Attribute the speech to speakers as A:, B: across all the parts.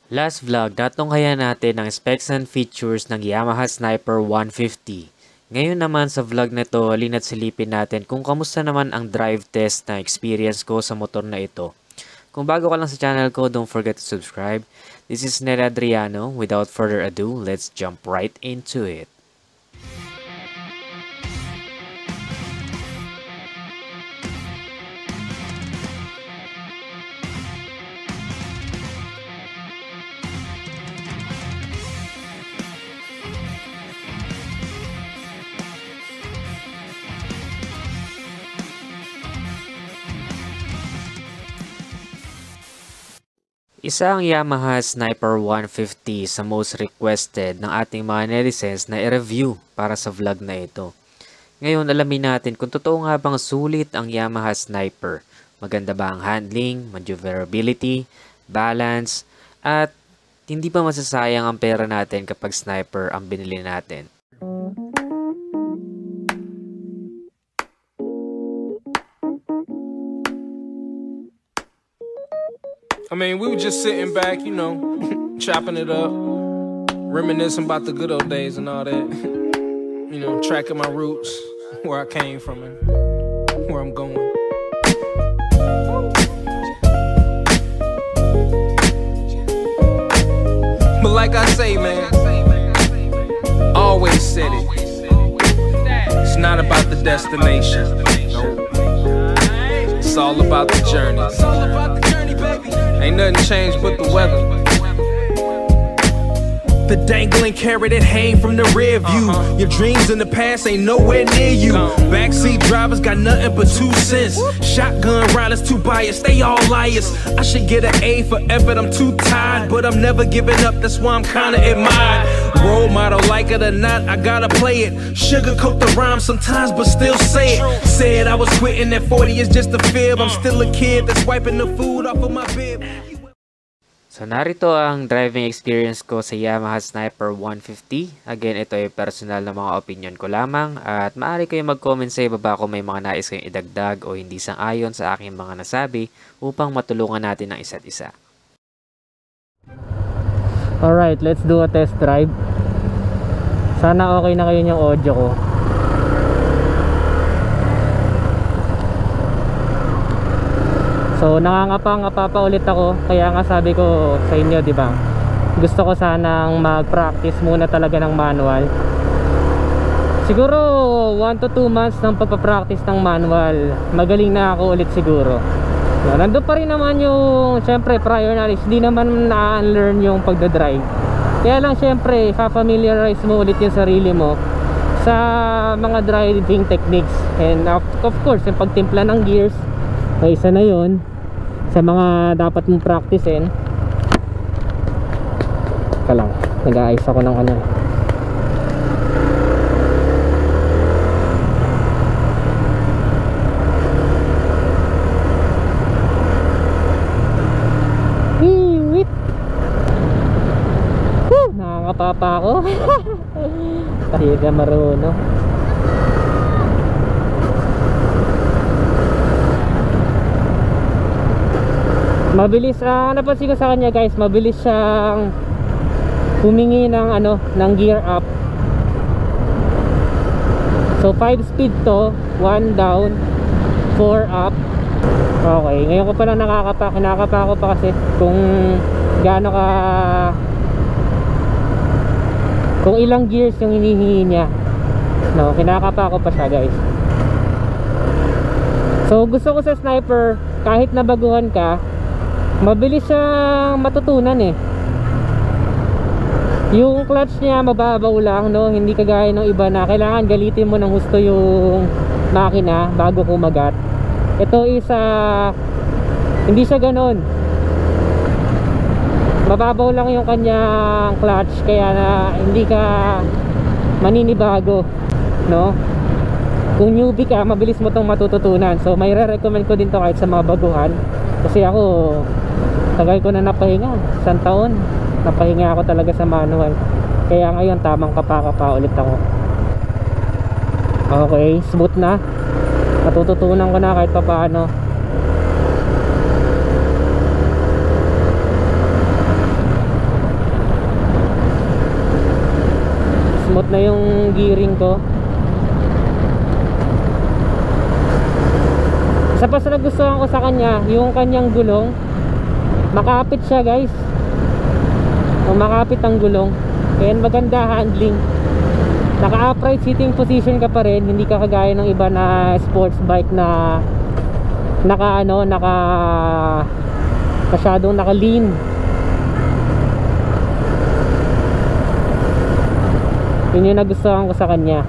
A: Last vlog, natunghayan natin ang specs and features ng Yamaha Sniper 150. Ngayon naman sa vlog na ito, halina't silipin natin kung kamusta naman ang drive test na experience ko sa motor na ito. Kung bago ka lang sa channel ko, don't forget to subscribe. This is Ned Adriano. Without further ado, let's jump right into it. Isa ang Yamaha Sniper 150 sa most requested ng ating mga netizens na i-review para sa vlog na ito. Ngayon alamin natin kung totoo nga bang sulit ang Yamaha Sniper. Maganda ba ang handling, maneuverability, balance, at hindi ba masasayang ang pera natin kapag Sniper ang binili natin.
B: I mean, we were just sitting back, you know, chopping it up, reminiscing about the good old days and all that. You know, tracking my roots, where I came from and where I'm going. But like I say, man, always said it. It's not about the destination. It's all about the journey. Ain't nothing changed but the weather. The dangling carrot that hang from the rear view. Your dreams in the past ain't nowhere near you. Backseat drivers got nothing but 2 cents. Shotgun riders too biased, they all liars. I should get an A for effort, I'm too tired, but I'm never giving up, that's why I'm kinda admired. Role model, like it or not, I gotta play it. Sugarcoat the rhyme sometimes, but still say it. Said I was quitting at 40 is just a fib. I'm still a kid that's wiping the food off of my bib.
A: So narito ang driving experience ko sa Yamaha Sniper 150. Again, ito ay personal na mga opinion ko lamang at maaari kayo mag-comment sa ibaba kung may mga nais kayong idagdag o hindi sang-ayon sa aking mga nasabi upang matulungan natin ang isa't isa. Alright, let's do a test drive. Sana okay na kayo yung audio ko. So nangangapa-ngapa pa ulit ako, kaya nga sabi ko sa inyo, di ba? Gusto ko sanang mag-practice muna talaga ng manual. Siguro 1 to 2 months ng pagpa-practice ng manual, magaling na ako ulit siguro. Nandun pa rin naman yung, syempre, prior knowledge, di naman na-unlearn yung pagdadrive. Kaya lang syempre, fa-familiarize mo ulit yung sarili mo sa mga driving techniques. And of course, yung pagtimpla ng gears, ay isa na yun sa mga dapat mong practicein. Ka lang, nag-aayos ako ng ano. Wait. Nakakapapa ako. Hindi ka marunong. Mabilis, napansin ko sa kanya guys, mabilis siyang humingi ng ano, ng gear up. So 5 speed to, 1 down, 4 up. Okay, ngayon ko pala kinakapa ako pa kasi kung gaano ka, kung ilang gears yung hinihingi niya. No, kinakapa ako pa siya guys. So gusto ko sa Sniper, kahit nabaguhan ka, mabilis siyang matutunan eh. Yung clutch niya mababaw lang, no? Hindi kagaya ng iba na kailangan galitin mo ng husto yung makina bago kumagat. Ito is hindi siya ganon. Mababaw lang yung kanyang clutch, kaya na hindi ka maninibago, no? Kung newbie ka, mabilis mo tong matututunan. So may re-recommend ko din to kahit sa mga baguhan. Kasi ako, tagal ko na napahinga, 1 taon napahinga ako talaga sa manual, kaya ngayon tamang kapa-kapa ulit ako. Okay, smooth na, matututunan ko na kahit pa paano. na yung gearing ko. Isa pa sa nagustuhan ko sa kanya, yung kanyang gulong, makapit siya guys. Makapit ang gulong, and maganda handling. Naka-upright sitting position ka pa rin, hindi ka kagaya ng iba na sports bike na masyadong naka-lean. Yun yung nagustuhan ko sa kanya.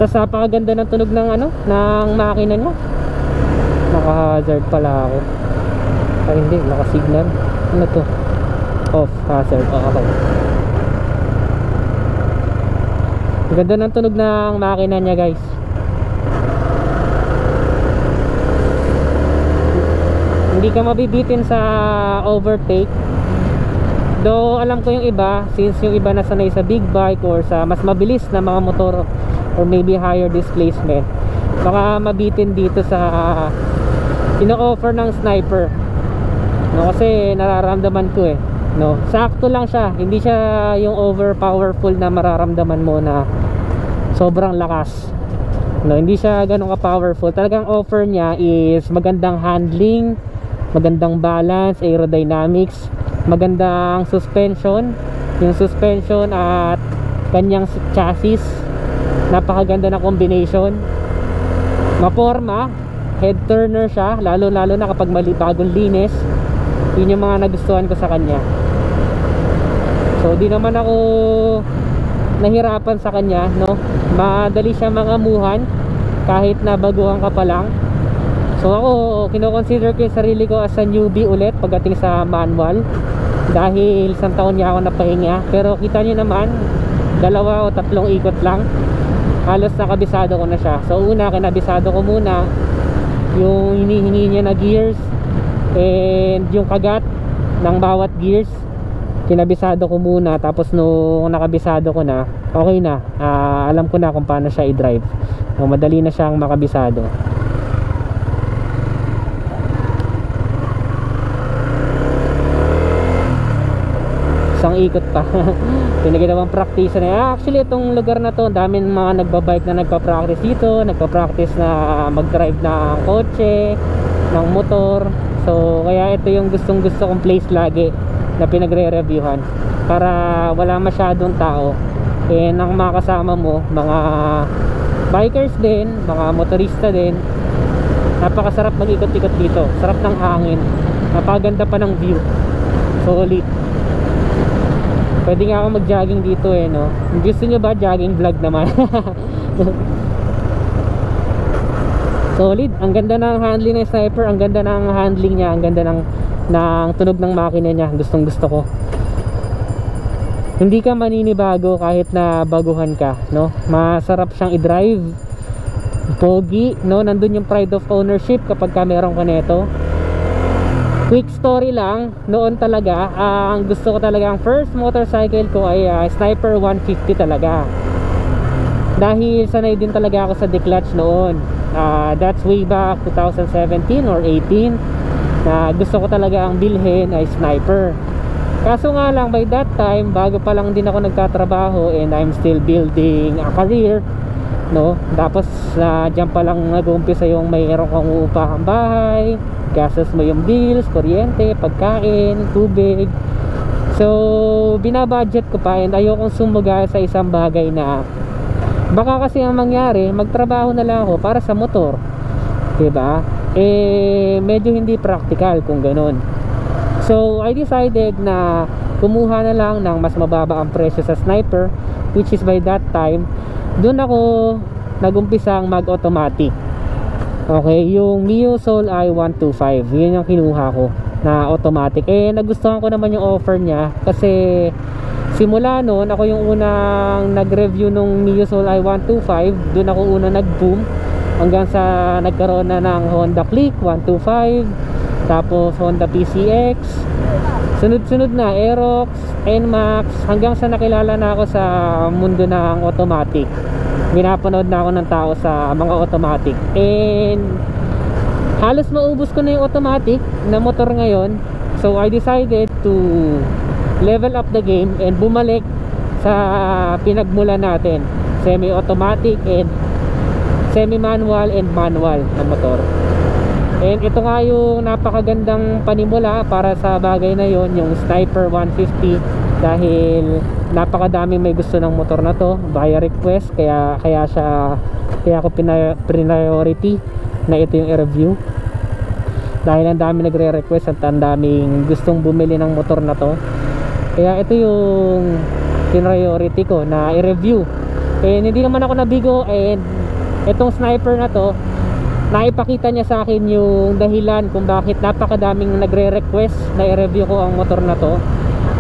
A: Tapos napakaganda ng tunog ng ng makina niya. Naka-hazard pala ako. Ay hindi, naka-signal. Ano to? Off hazard. Okay. Ganda ng tunog ng makina niya guys. Hindi ka mabibitin sa overtake. Though alam ko yung iba, since yung iba na sanay sa big bike or sa mas mabilis na mga motor or maybe higher displacement, baka mabitin dito sa ino-offer ng Sniper. No, kasi nararamdaman ko no, sakto lang siya, hindi siya yung over powerful na mararamdaman mo na sobrang lakas. No, hindi siya ganun ka powerful. Talagang offer niya is magandang handling, magandang balance, aerodynamics, magandang suspension. Yung suspension at kanyang chassis, napakaganda na combination. Maporma, head turner siya, lalo na kapag bagong linis. Yun yung mga nagustuhan ko sa kanya. So di naman ako nahirapan sa kanya, no. Madali siya mangamuhan kahit na baguhan ka pa lang. So ako, kino-consider ko yung sarili ko as a newbie ulit pagdating sa manual, dahil isang taon niya ako napahinga. Pero kita nyo naman, 2 o 3 ikot lang, halos nakabisado ko na siya. So una, kinabisado ko muna yung hinihingi niya na gears and yung kagat ng bawat gears. Kinabisado ko muna, tapos nung nakabisado ko na, okay na, alam ko na kung paano siya i-drive. So, madali na siyang makabisado. Isang ikot pa. Pinaginawang practice na. Actually itong lugar na to, daming mga nagbabike na nagpa-practice dito, nagpa-practice na mag-drive ng kotse, ng motor. So kaya ito yung gustong gusto kong place lagi na pinagre-reviewhan, para wala masyadong tao, ang mga kasama mo mga bikers din, mga motorista din. Napakasarap mag-ikot-ikot dito, sarap ng hangin, napakaganda pa ng view, solid. Pwede nga ako mag-jogging dito no. Gusto nyo ba jogging vlog naman? Solid, ang ganda ng handling ng Sniper, ang ganda ng handling niya, ang ganda ng tunog ng makina niya. Gustong gusto ko. Hindi ka maninibago kahit na baguhan ka, no. Masarap siyang i-drive, pogi, no. Nandun yung pride of ownership kapag ka meron ka nito. Quick story lang, noon talaga, ang gusto ko talaga, ang first motorcycle ko ay Sniper 150 talaga. Dahil sanay din talaga ako sa declutch noon. That's way back 2017 or 18. Na gusto ko talaga ang bilhin ay Sniper. Kaso nga lang, by that time, bago pa lang din ako nagtatrabaho and I'm still building a career, no. Tapos dyan pa lang nag-uumpisa yung mayroon kang uupahang bahay, gastos mo yung bills, kuryente, pagkain, tubig. So binabudget ko pa, and ayokong sumuga sa isang bagay na baka kasi ang mangyari, magtrabaho na lang ako para sa motor, diba? Medyo hindi practical kung ganun. So I decided na kumuha na lang ng mas mababa ang presyo sa Sniper, which is by that time doon ako nagumpisang mag-automatic. Okay, yung Mio Soul i125, yun yung kinuha ko na automatic. Nagustuhan ko naman yung offer niya, kasi simula noon ako yung unang nag-review nung Mio Soul i125. Doon ako unang nag-boom hanggang sa nagkaroon na ng Honda Click 125, tapos Honda PCX, sunod-sunod na Aerox, NMAX, hanggang sa nakilala na ako sa mundo ng automatic. Pinapanood na ako ng tao sa mga automatic, and halos maubos ko na yung automatic na motor ngayon. So I decided to level up the game and bumalik sa pinagmula natin, semi-automatic and semi-manual and manual na motor. And ito nga yung napakagandang panimula para sa bagay na yon, yung Sniper 150, dahil napakadaming may gusto ng motor na to via request, kaya ako priority na ito yung i-review, dahil ang dami nagre-request at ang daming gustong bumili ng motor na to. Kaya ito yung priority ko na i-review. And hindi naman ako nabigo, and itong Sniper na to, naipakita niya sa akin yung dahilan kung bakit napakadaming nagre-request na i-review ko ang motor na to.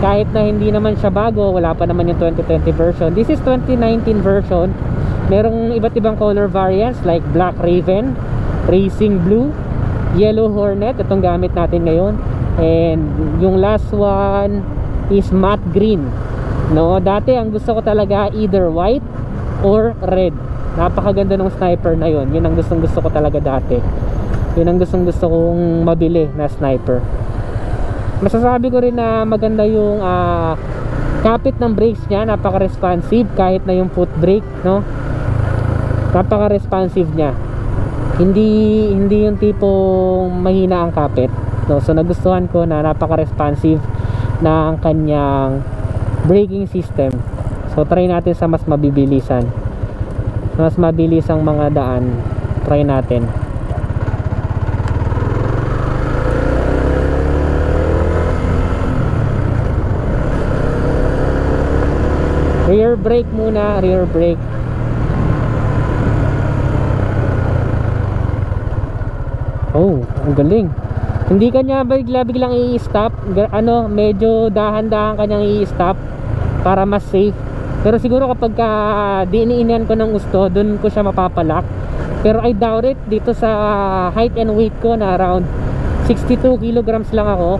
A: Kahit na hindi naman siya bago, wala pa naman yung 2020 version. This is 2019 version. Merong iba't ibang color variants like Black Raven, Racing Blue, Yellow Hornet, itong gamit natin ngayon. And yung last one is matte green. No, dati ang gusto ko talaga either white or red. Napakaganda ng Sniper na yun. Yun ang gustong gusto ko talaga dati. Yun ang gustong gusto kong mabili na Sniper. Masasabi ko rin na maganda yung kapit ng brakes niya. Napaka-responsive kahit na yung foot brake, no? Napaka-responsive niya. Hindi yung tipong mahina ang kapit, no? So nagustuhan ko na napaka-responsive na ang kanyang braking system. So try natin sa mas mabibilisan. Mas mabilis ang mga daan, try natin. Rear brake muna, rear brake. Oh, ang galing. Hindi kanya biglang i-stop, medyo dahan-dahan kanyang i-stop para mas safe. Pero siguro kapag diiniinan ko ng gusto, dun ko siya mapapalak. Pero I doubt it, dito sa height and weight ko na around 62 kilograms lang ako,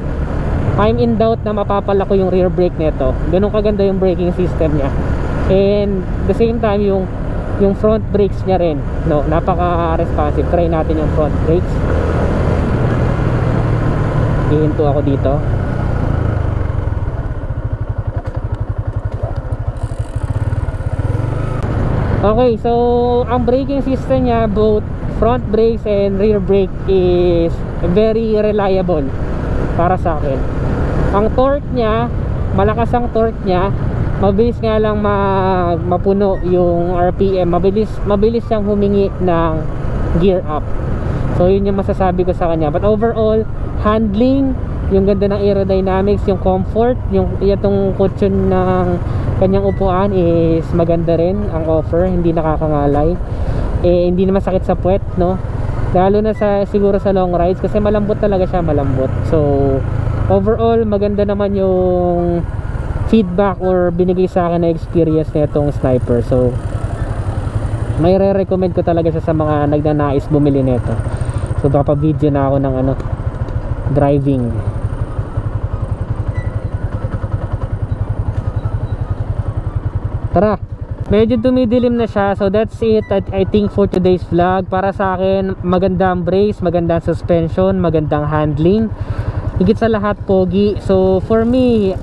A: I'm in doubt na mapapalak ko yung rear brake nito. Ganun kaganda yung braking system niya. And the same time yung front brakes niya rin, no, napaka-responsive. Try natin yung front brakes. Ihinto ako dito. Okay, so ang braking system niya, both front brakes and rear brake, is very reliable para sa akin. Ang torque niya, malakas ang torque niya. Mabilis nga lang mapuno yung RPM. Mabilis siyang humingi ng gear up. So yun yung masasabi ko sa kanya. But overall, handling, yung ganda ng aerodynamics, yung comfort, itong cushion ng kanyang upuan is maganda rin ang offer, hindi nakakangalay. Hindi naman sakit sa puwet, no? Lalo na siguro sa long rides kasi malambot talaga siya, malambot. So overall, maganda naman yung feedback or binigay sa akin na experience na itong Sniper. So may re-recommend ko talaga siya sa mga nagnanais bumili nito. So papabideo na ako ng driving. Tara, medyo dumidilim na siya. So that's it, I think, for today's vlog. Para sa akin, magandang brakes, magandang suspension, magandang handling, higit sa lahat pogi. So for me,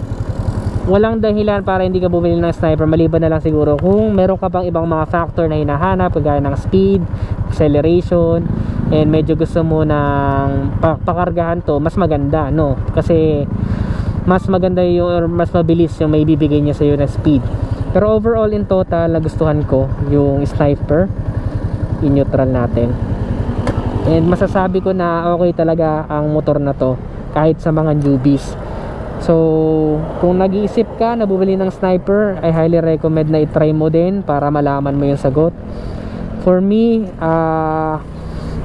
A: walang dahilan para hindi ka bumili ng Sniper, maliban na lang siguro kung meron ka pang ibang mga factor na hinahanap, kagaya ng speed, acceleration, and medyo gusto mo ng pakargahan to, mas maganda, no? Kasi mas maganda yung, or mas mabilis yung may bibigay niya sa iyo na speed. Pero overall, in total, nagustuhan ko yung Sniper in neutral natin. And masasabi ko na okay talaga ang motor na to kahit sa mga newbies. So kung nag-iisip ka na bumili ng Sniper, I highly recommend na i-try mo din para malaman mo yung sagot. For me,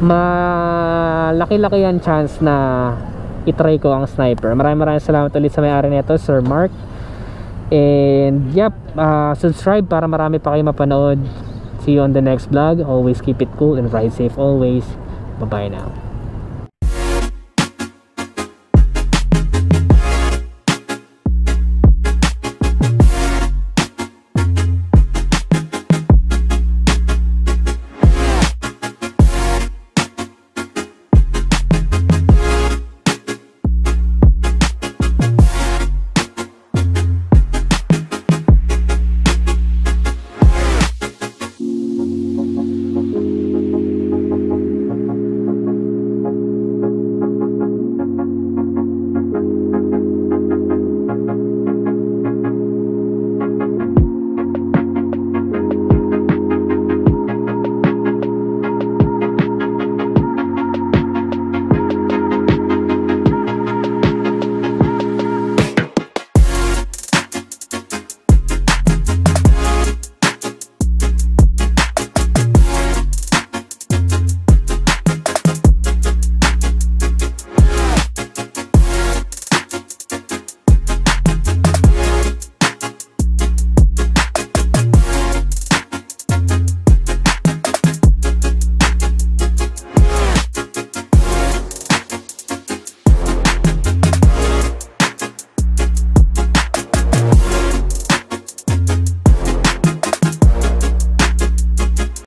A: malaki-laki ang chance na i-try ko ang Sniper. Maraming salamat ulit sa may-ari nito, Sir Mark. And yep, subscribe para marami pa kayo mapanood. See you on the next vlog. Always keep it cool and ride safe always. Bye bye now.